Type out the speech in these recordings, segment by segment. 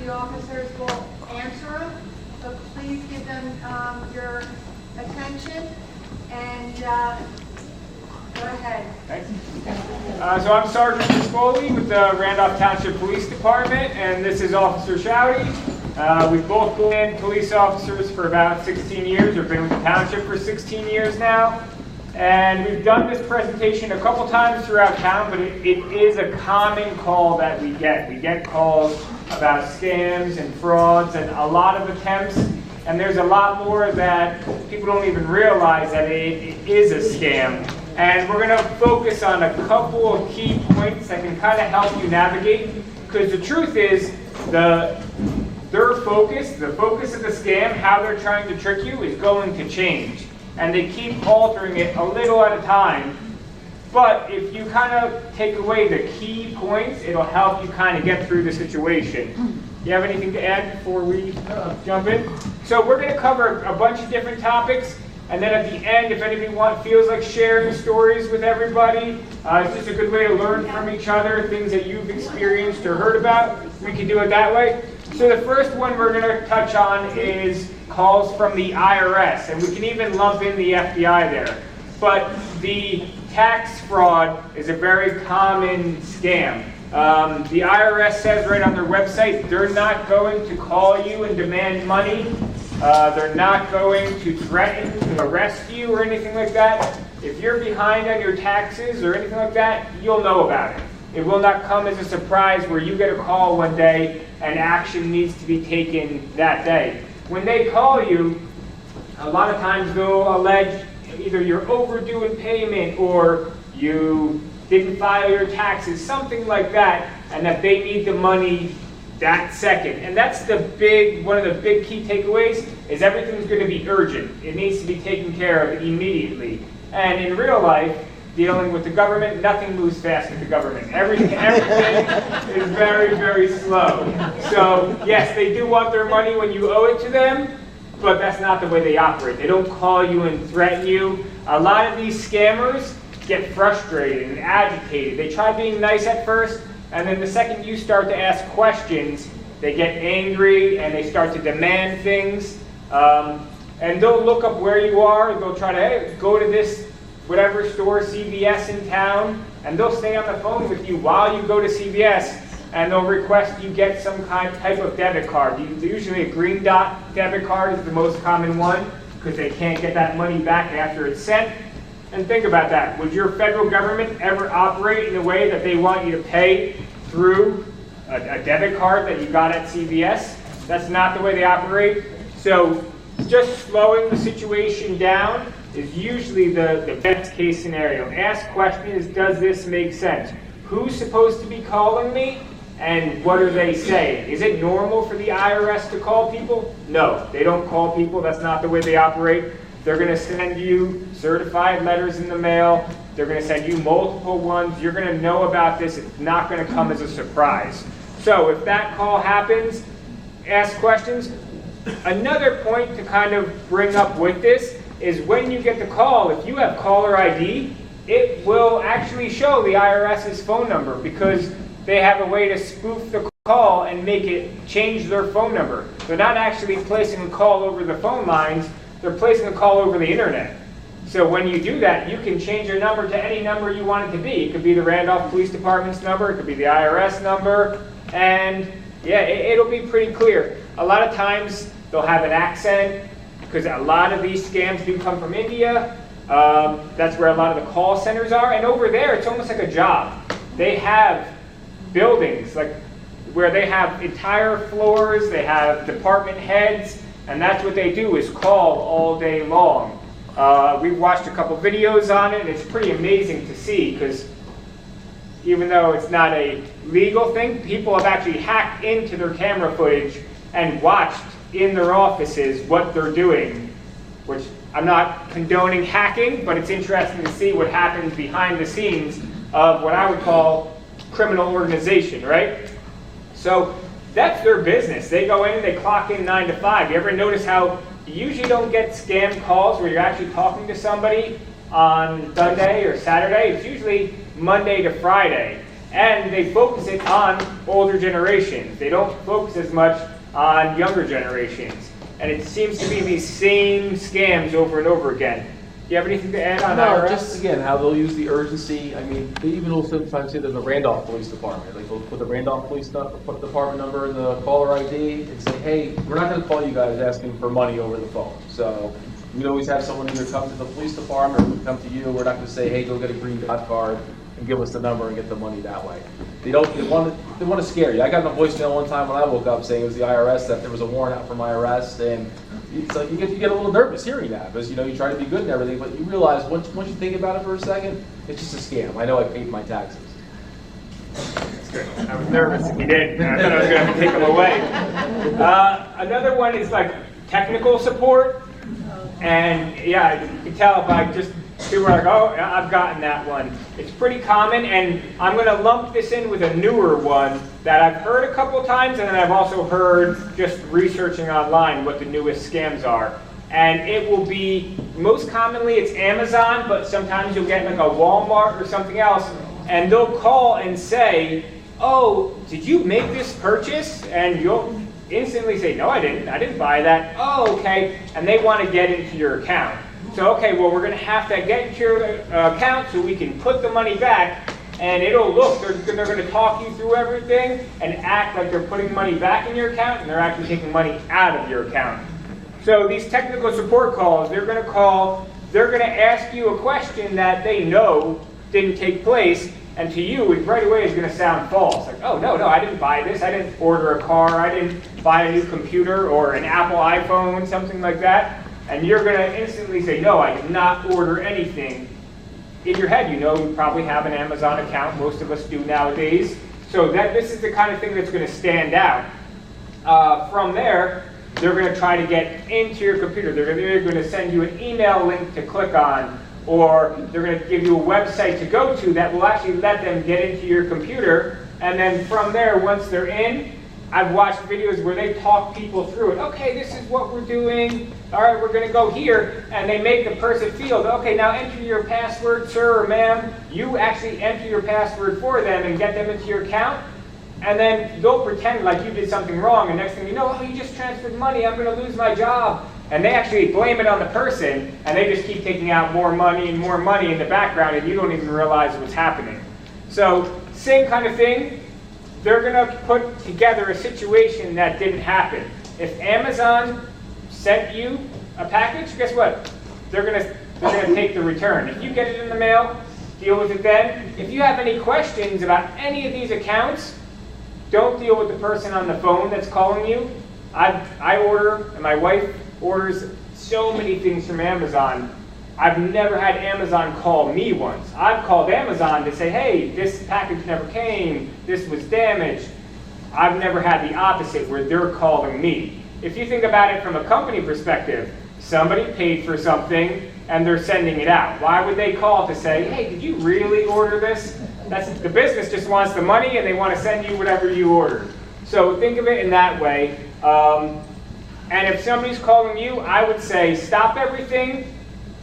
the officers will answer them, so please give them your attention and go ahead. Thanks. So I'm Sergeant Fiscoli with the Randolph Township Police Department, and this is Officer Shouty. We've both been police officers for about 16 years, or been with the township for 16 years now. And we've done this presentation a couple times throughout town, but it is a common call that we get. We get calls about scams and frauds and a lot of attempts, and there's a lot more that people don't even realize that it is a scam. And we're going to focus on a couple of key points that can kind of help you navigate, because the truth is the focus of the scam, how they're trying to trick you, is going to change. And they keep altering it a little at a time. But if you kind of take away the key points, it'll help you kind of get through the situation. Do you have anything to add before we jump in? So we're going to cover a bunch of different topics. And then at the end, if anybody feels like sharing stories with everybody, it's just a good way to learn from each other, things that you've experienced or heard about. We can do it that way. So the first one we're going to touch on is calls from the IRS, and we can even lump in the FBI there. But the tax fraud is a very common scam. The IRS says right on their website they're not going to call you and demand money. They're not going to threaten to arrest you or anything like that. If you're behind on your taxes or anything like that, you'll know about it. It will not come as a surprise where you get a call one day and action needs to be taken that day. When they call you, a lot of times they'll allege either you're overdue in payment or you didn't file your taxes, something like that, and that they need the money that second. And that's one of the big key takeaways, is everything's going to be urgent. It needs to be taken care of immediately. And in real life, dealing with the government, nothing moves fast with the government. Everything is very, very slow. So yes, they do want their money when you owe it to them, but that's not the way they operate. They don't call you and threaten you. A lot of these scammers get frustrated and agitated. They try being nice at first, and then the second you start to ask questions, they get angry and they start to demand things. And they'll look up where you are, and they'll try to, hey, go to this whatever store, CVS in town, and they'll stay on the phone with you while you go to CVS, and they'll request you get some type of debit card. Usually a green dot debit card is the most common one, because they can't get that money back after it's sent. And think about that. Would your federal government ever operate in a way that they want you to pay through a debit card that you got at CVS? That's not the way they operate. So just slowing the situation down is usually the best case scenario. Ask questions, does this make sense? Who's supposed to be calling me, and what are they saying? Is it normal for the IRS to call people? No, they don't call people. That's not the way they operate. They're going to send you certified letters in the mail. They're going to send you multiple ones. You're going to know about this. It's not going to come as a surprise. So if that call happens, ask questions. Another point to kind of bring up with this is when you get the call, if you have caller ID, it will actually show the IRS's phone number, because they have a way to spoof the call and make it change their phone number. They're not actually placing a call over the phone lines, they're placing a call over the internet. So when you do that, you can change your number to any number you want it to be. It could be the Randolph Police Department's number, it could be the IRS number, and yeah, it'll be pretty clear. A lot of times they'll have an accent, because a lot of these scams do come from India. That's where a lot of the call centers are. And over there, it's almost like a job. They have buildings where they have entire floors, they have department heads, and that's what they do, is call all day long. We've watched a couple videos on it, and it's pretty amazing to see, because even though it's not a legal thing, people have actually hacked into their camera footage and watched in their offices what they're doing, which I'm not condoning hacking, but it's interesting to see what happens behind the scenes of what I would call criminal organization, right? So that's their business. They go in and they clock in 9 to 5. You ever notice how you usually don't get scam calls where you're actually talking to somebody on Sunday or Saturday? It's usually Monday to Friday. And they focus it on older generations. They don't focus as much on younger generations. And it seems to be these same scams over and over again. Do you have anything to add on No, IRS? just again, how they'll use the urgency. I mean, they even will sometimes say there's a Randolph Police Department. Like they'll put the Randolph Police Department number in the caller ID and say, hey, we're not going to call you guys asking for money over the phone. So we'd always have someone either come to the police department or come to you. We're not going to say, hey, go get a green dot card and give us the number and get the money that way. They want to scare you. I got a voicemail one time when I woke up saying it was the IRS, that there was a warrant out for my arrest, and it's like you get a little nervous hearing that, because you try to be good and everything, but you realize once you think about it for a second, it's just a scam. I know I paid my taxes. That's good. I was nervous if you did. I thought I was going to have to take them away. Another one is like technical support. And yeah, you can tell if I just, people are like, oh, I've gotten that one. It's pretty common, and I'm going to lump this in with a newer one that I've heard a couple times, and then I've also heard just researching online what the newest scams are. And it will be, most commonly it's Amazon, but sometimes you'll get like a Walmart or something else, and they'll call and say, oh, did you make this purchase? And you'll instantly say, no, I didn't buy that. Oh, okay. And they want to get into your account. So, okay, well, we're going to have to get into your account so we can put the money back, and it'll look, they're going to talk you through everything and act like they're putting money back in your account, and they're actually taking money out of your account. So these technical support calls, they're going to call, they're going to ask you a question that they know didn't take place, and to you, it right away is going to sound false. Like, oh, no, I didn't buy this. I didn't order a car. I didn't buy a new computer or an Apple iPhone, something like that. And you're going to instantly say, no, I did not order anything. In your head, you probably have an Amazon account. Most of us do nowadays. So this is the kind of thing that's going to stand out. From there, they're going to try to get into your computer. They're going to send you an email link to click on, or they're going to give you a website to go to that will actually let them get into your computer. And then from there, once they're in, I've watched videos where they talk people through it. Okay, this is what we're doing. All right, we're going to go here. And they make the person feel, okay, now enter your password, sir or ma'am. You actually enter your password for them and get them into your account. And then they'll pretend like you did something wrong. And next thing you know, oh, you just transferred money. I'm going to lose my job. And they actually blame it on the person. And they just keep taking out more money and more money in the background. And you don't even realize what's happening. So same kind of thing. They're going to put together a situation that didn't happen. If Amazon sent you a package, guess what? They're going to take the return. If you get it in the mail, deal with it then. If you have any questions about any of these accounts, don't deal with the person on the phone that's calling you. I order, and my wife orders so many things from Amazon. I've never had Amazon call me once. I've called Amazon to say, hey, this package never came, this was damaged. I've never had the opposite where they're calling me. If you think about it from a company perspective, somebody paid for something and they're sending it out. Why would they call to say, hey, did you really order this? The business just wants the money and they want to send you whatever you ordered. So think of it in that way. And if somebody's calling you, I would say stop everything,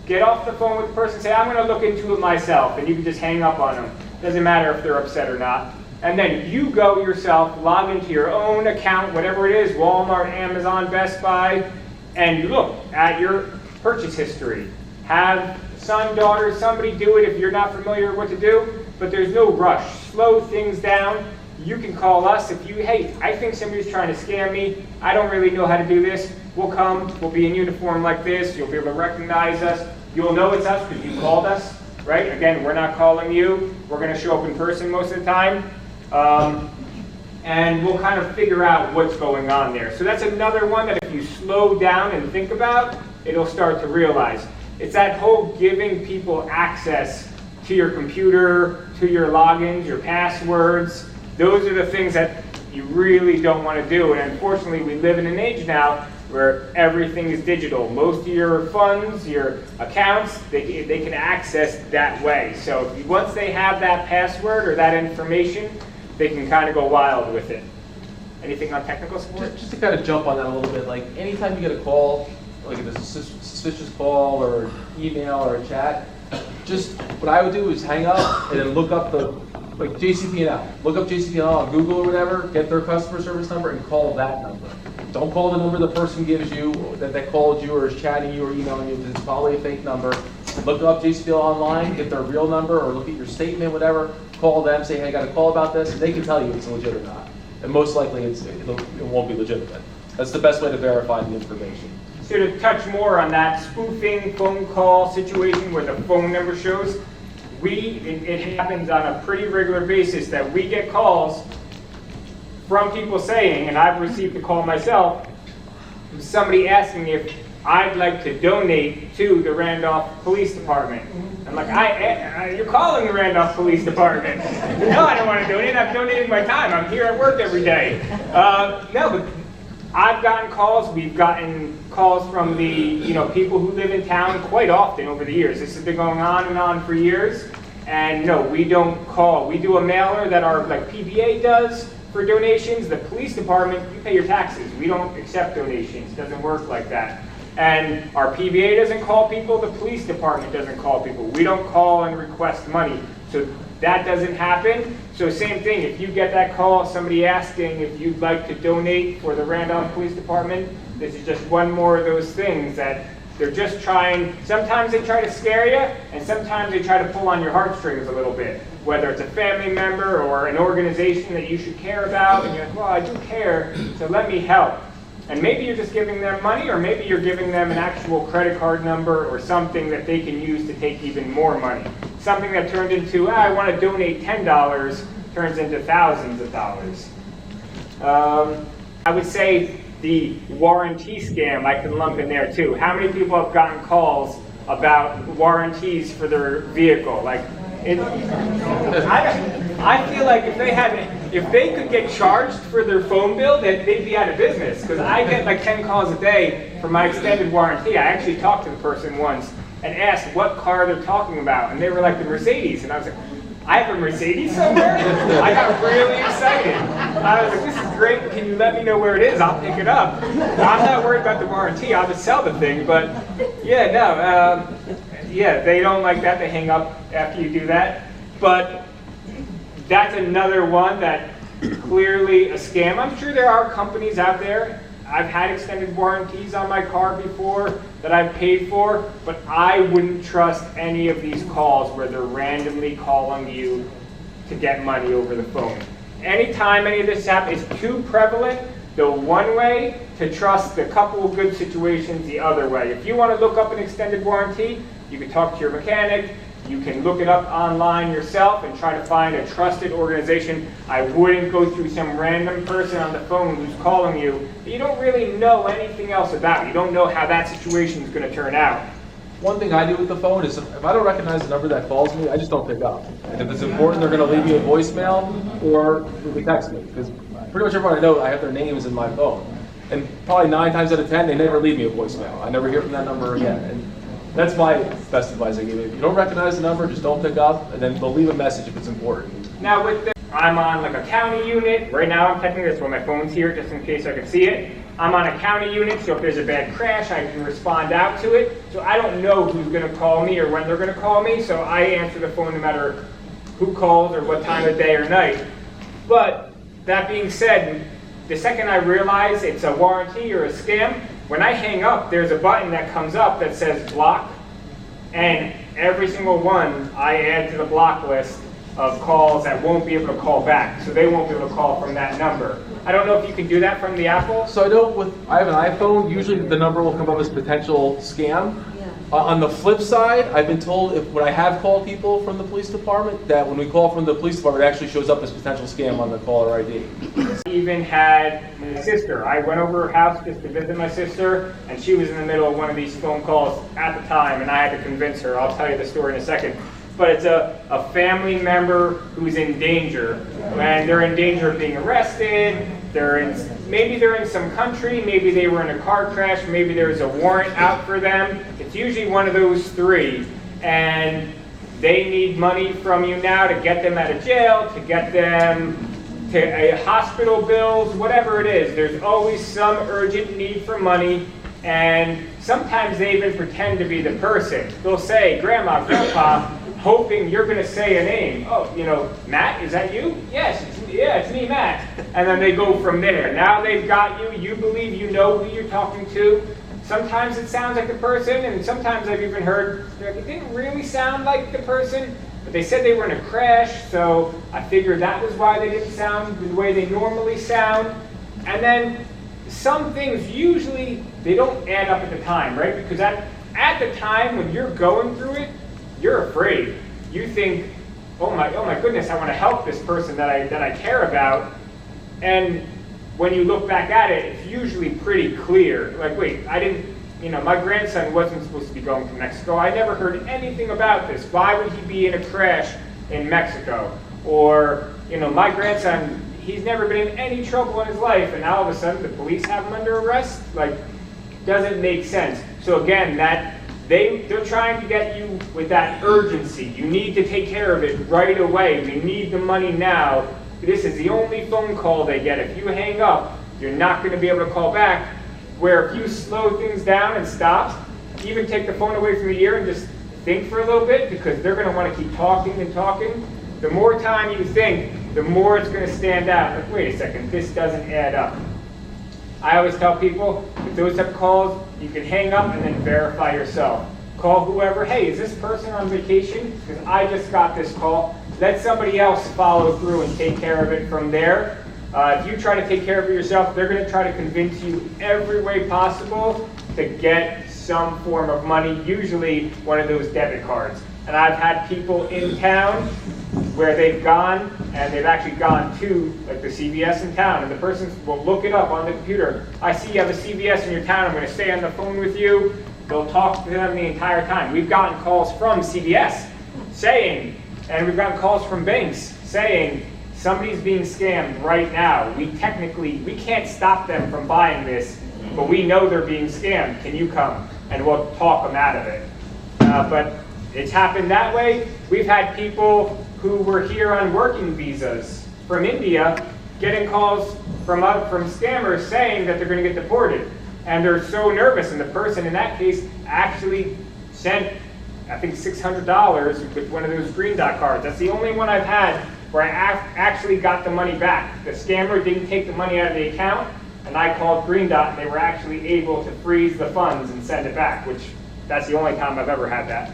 get off the phone with the person, say, I'm going to look into it myself, and you can just hang up on them. Doesn't matter if they're upset or not. And then you go yourself, log into your own account, whatever it is, Walmart, Amazon, Best Buy, and look at your purchase history. Have son, daughter, somebody do it if you're not familiar with what to do, but there's no rush. Slow things down. You can call us if you, hey, I think somebody's trying to scam me. I don't really know how to do this. We'll come. We'll be in uniform like this. You'll be able to recognize us. You'll know it's us because you called us, right? Again, we're not calling you. We're going to show up in person most of the time. And we'll kind of figure out what's going on there. So that's another one that if you slow down and think about, it'll start to realize. It's that whole giving people access to your computer, to your logins, your passwords. Those are the things that you really don't want to do. And unfortunately, we live in an age now where everything is digital. Most of your funds, your accounts, they can access that way. So once they have that password or that information, they can kind of go wild with it. Anything on technical support? Just to kind of jump on that a little bit, like anytime you get a call, like a suspicious call or email or a chat, just what I would do is hang up and then look up the like JCP&L. Look up JCP&L on Google or whatever, get their customer service number and call that number. Don't call the number the person gives you, that called you or is chatting you or emailing you, because it's probably a fake number. Look up JCP&L online, get their real number, or look at your statement, whatever, call them, say, hey, I got a call about this, and they can tell you if it's legit or not. And most likely it won't be legitimate. That's the best way to verify the information. So to touch more on that spoofing phone call situation where the phone number shows, it happens on a pretty regular basis that we get calls from people saying, and I've received a call myself, somebody asking if I'd like to donate to the Randolph Police Department. I'm like, you're calling the Randolph Police Department. No, I don't want to donate. I'm donating my time. I'm here at work every day. No, but I've gotten calls. We've gotten calls from the people who live in town quite often over the years. This has been going on and on for years. And no, we don't call. We do a mailer that our PBA does for donations. The police department, you pay your taxes. We don't accept donations. It doesn't work like that. And our PBA doesn't call people. The police department doesn't call people. We don't call and request money. So that doesn't happen. So same thing, if you get that call, somebody asking if you'd like to donate for the Randolph Police Department, this is just one more of those things that they're just trying, sometimes they try to scare you, and sometimes they try to pull on your heartstrings a little bit. Whether it's a family member or an organization that you should care about, and you're like, well, I do care, so let me help. And maybe you're just giving them money, or maybe you're giving them an actual credit card number or something that they can use to take even more money. Something that turned into, I want to donate $10, turns into thousands of dollars. I would say the warranty scam I can lump in there too. How many people have gotten calls about warranties for their vehicle? I feel like if they could get charged for their phone bill, that they'd be out of business. Because I get 10 calls a day for my extended warranty. I actually talked to the person once and asked what car they're talking about, and they were like the Mercedes, and I was like, I have a Mercedes somewhere? I got really excited. I was like, this is great. Can you let me know where it is? I'll pick it up. I'm not worried about the warranty. I'll just sell the thing. But yeah, no. They don't like that. They hang up after you do that. But that's another one that clearly a scam. I'm sure there are companies out there. I've had extended warranties on my car before that I've paid for, but I wouldn't trust any of these calls where they're randomly calling you to get money over the phone. Anytime any of this happens, it's too prevalent the one way to trust the couple of good situations the other way. If you want to look up an extended warranty, you can talk to your mechanic. You can look it up online yourself and try to find a trusted organization. I wouldn't go through some random person on the phone who's calling you that you don't really know anything else about. You don't know how that situation is going to turn out. One thing I do with the phone is if I don't recognize the number that calls me, I just don't pick up. And if it's important, they're going to leave me a voicemail or they text me. Because pretty much everyone I know, I have their names in my phone. And probably 9 times out of 10, they never leave me a voicemail. I never hear from that number again. And that's my best advice I give you. If you don't recognize the number, just don't pick up, and then they'll leave a message if it's important. Now with I'm on a county unit. Right now I'm technically, that's why my phone's here, just in case I can see it. I'm on a county unit, so if there's a bad crash, I can respond out to it. So I don't know who's going to call me or when they're going to call me, so I answer the phone no matter who calls or what time of day or night. But that being said, the second I realize it's a warranty or a scam, when I hang up, there's a button that comes up that says block, and every single one I add to the block list of calls that won't be able to call back, so they won't be able to call from that number. I don't know if you can do that from the Apple. So I have an iPhone, usually the number will come up as potential scam. On the flip side, I've been told when I have called people from the police department, that when we call from the police department, it actually shows up as potential scam on the caller ID. I even had my sister. I went over her house just to visit my sister, and she was in the middle of one of these phone calls at the time, and I had to convince her. I'll tell you the story in a second. But it's a family member who's in danger, and they're in danger of being arrested. Maybe they're in some country, maybe they were in a car crash, maybe there's a warrant out for them. It's usually one of those three, and they need money from you now to get them out of jail, to get them to hospital bills, whatever it is. There's always some urgent need for money, and sometimes they even pretend to be the person. They'll say, Grandma, Grandpa, hoping you're going to say a name. Oh, Matt, is that you? Yes, it's me, Matt. And then they go from there. Now they've got you. You believe you know who you're talking to. Sometimes it sounds like the person, and sometimes I've even heard it didn't really sound like the person, but they said they were in a crash, so I figured that was why they didn't sound the way they normally sound. And then some things, usually, they don't add up at the time, right? Because at the time when you're going through it, you're afraid. You think, oh my goodness, I want to help this person that I care about. And when you look back at it, it's usually pretty clear. Like, wait, my grandson wasn't supposed to be going to Mexico. I never heard anything about this. Why would he be in a crash in Mexico? Or, my grandson, he's never been in any trouble in his life, and now all of a sudden the police have him under arrest? Like, doesn't make sense. So again, they're trying to get you with that urgency. You need to take care of it right away. We need the money now. This is the only phone call they get. If you hang up, you're not going to be able to call back. Where if you slow things down and stop, even take the phone away from your ear and just think for a little bit, because they're going to want to keep talking and talking. The more time you think, the more it's going to stand out. Like, wait a second, this doesn't add up. I always tell people, with those type of calls, you can hang up and then verify yourself. Call whoever, hey, is this person on vacation? Because I just got this call. Let somebody else follow through and take care of it from there. If you try to take care of it yourself, they're going to try to convince you every way possible to get some form of money, usually one of those debit cards. And I've had people in town where they've gone, and they've actually gone to like the CVS in town, and the person will look it up on the computer. I see you have a CVS in your town, I'm going to stay on the phone with you. They'll talk to them the entire time. We've gotten calls from CVS saying, and we've gotten calls from banks saying, somebody's being scammed right now. We can't stop them from buying this, but we know they're being scammed. Can you come? And we'll talk them out of it. But it's happened that way. We've had people who were here on working visas from India getting calls from scammers saying that they're going to get deported. And they're so nervous, and the person in that case actually sent, I think, $600 with one of those green dot cards. That's the only one I've had where I actually got the money back. The scammer didn't take the money out of the account, and I called Green Dot, and they were actually able to freeze the funds and send it back, which that's the only time I've ever had that.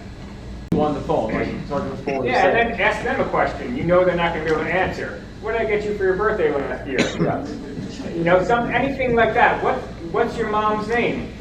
On the phone, like Sergeant Foley Yeah, said. and then ask them a question. You know they're not going to be able to answer. What did I get you for your birthday last year? Anything like that. What's your mom's name?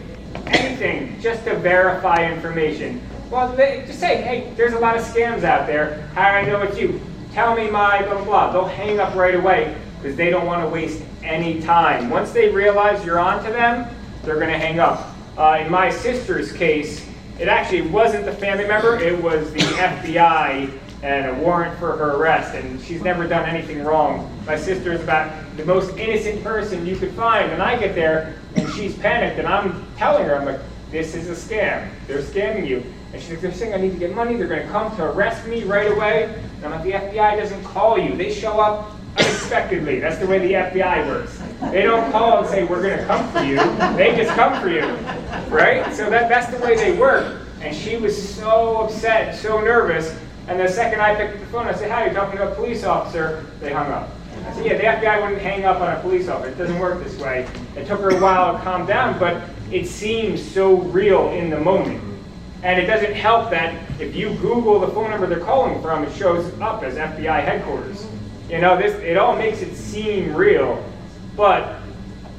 Anything, just to verify information. Well, just say, hey, there's a lot of scams out there. How do I know it's you? Tell me my blah, blah, blah. They'll hang up right away because they don't want to waste any time. Once they realize you're on to them, they're going to hang up. In my sister's case, it actually wasn't the family member. It was the FBI and a warrant for her arrest, and she's never done anything wrong. My sister is about the most innocent person you could find, and I get there, and she's panicked, and I'm telling her, I'm like, this is a scam. They're scamming you. And she's like, they're saying I need to get money. They're going to come to arrest me right away. And I'm like, the FBI doesn't call you. They show up unexpectedly. That's the way the FBI works. They don't call and say, we're going to come for you. They just come for you, right? So that's the way they work. And she was so upset, so nervous. And the second I picked up the phone, I said, hi, you're talking to a police officer. They hung up. I said, yeah, the FBI wouldn't hang up on a police officer. It doesn't work this way. It took her a while to calm down, but it seems so real in the moment. And it doesn't help that if you Google the phone number they're calling from, it shows up as FBI headquarters. It all makes it seem real, but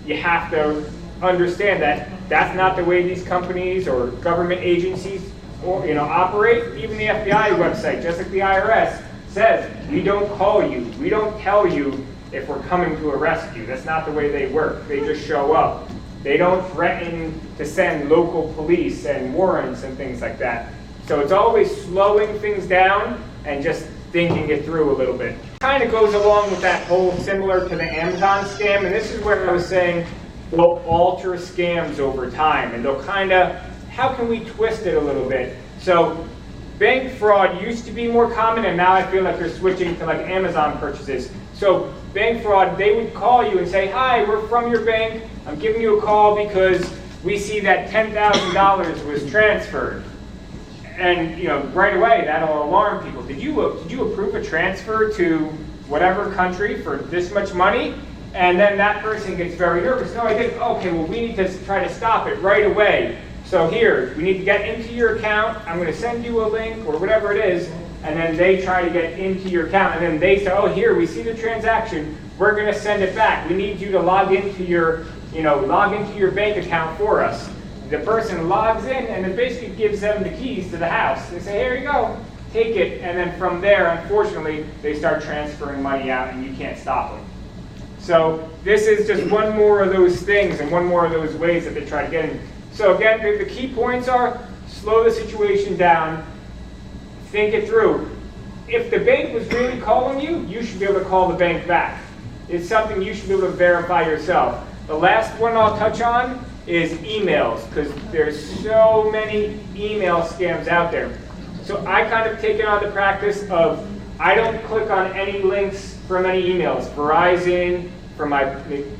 you have to understand that that's not the way these companies or government agencies operate. Even the FBI website, just like the IRS, says, we don't call you. We don't tell you if we're coming to arrest you. That's not the way they work. They just show up. They don't threaten to send local police and warrants and things like that. So it's always slowing things down and just thinking it through a little bit. Kind of goes along with that whole similar to the Amazon scam, and this is where I was saying they'll alter scams over time, and they'll kind of, how can we twist it a little bit? So bank fraud used to be more common, and now I feel like they're switching to like Amazon purchases. So bank fraud, they would call you and say, hi, we're from your bank. I'm giving you a call because we see that $10,000 was transferred. And right away that'll alarm people. Did you approve a transfer to whatever country for this much money? And then that person gets very nervous. No, I didn't. Okay, well, we need to try to stop it right away. So here, we need to get into your account. I'm going to send you a link or whatever it is. And then they try to get into your account. And then they say, oh, here, we see the transaction. We're going to send it back. We need you to log into your bank account for us. The person logs in and it basically gives them the keys to the house. They say, here you go, take it. And then from there, unfortunately, they start transferring money out and you can't stop them. So this is just one more of those things and one more of those ways that they try to get in. So again, the key points are slow the situation down, think it through. If the bank was really calling you, you should be able to call the bank back. It's something you should be able to verify yourself. The last one I'll touch on is emails, because there's so many email scams out there. So I kind of taken on the practice of I don't click on any links from any emails. Verizon, for my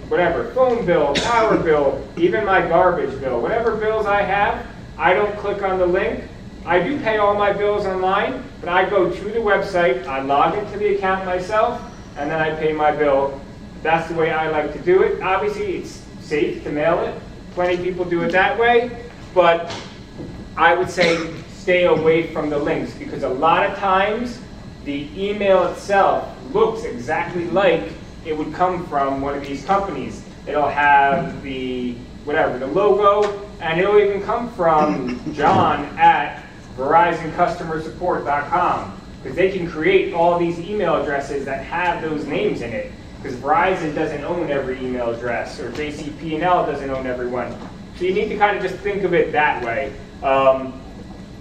whatever, phone bill, power bill, even my garbage bill, whatever bills I have, I don't click on the link. I do pay all my bills online, but I go to the website, I log into the account myself, and then I pay my bill. That's the way I like to do it. Obviously, it's safe to mail it. Plenty of people do it that way, but I would say stay away from the links, because a lot of times the email itself looks exactly like it would come from one of these companies. It'll have the logo, and it'll even come from John at VerizonCustomerSupport.com, because they can create all these email addresses that have those names in it, because Verizon doesn't own every email address, or JCP&L doesn't own every one. So you need to kind of just think of it that way.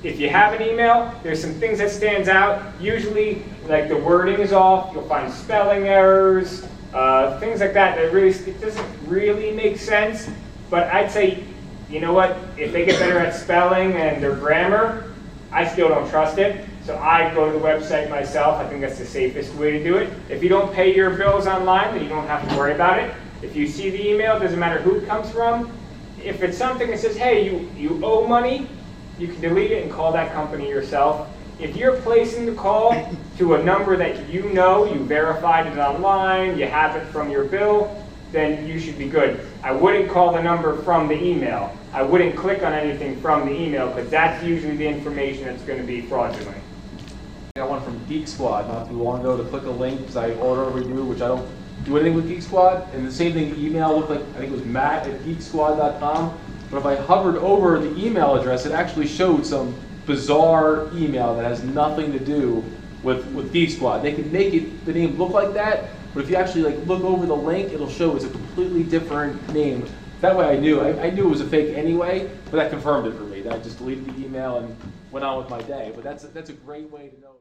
If you have an email, there's some things that stands out. Usually, like the wording is off. You'll find spelling errors, things like that. It doesn't really make sense. But I'd say, you know what? If they get better at spelling and their grammar, I still don't trust it. So I go to the website myself. I think that's the safest way to do it. If you don't pay your bills online, then you don't have to worry about it. If you see the email, it doesn't matter who it comes from. If it's something that says, hey, you owe money, you can delete it and call that company yourself. If you're placing the call to a number that you verified it online, you have it from your bill, then you should be good. I wouldn't call the number from the email. I wouldn't click on anything from the email, because that's usually the information that's going to be fraudulent. I got one from Geek Squad not too long ago to click a link because I order a review, which I don't do anything with Geek Squad. And the same thing, the email looked like, I think it was matt@geeksquad.com. But if I hovered over the email address, it actually showed some bizarre email that has nothing to do with Geek Squad. They can make the name look like that, but if you actually look over the link, it'll show it's a completely different name. That way I knew it was a fake anyway, but that confirmed it for me. That I just deleted the email and went on with my day. But that's a great way to know.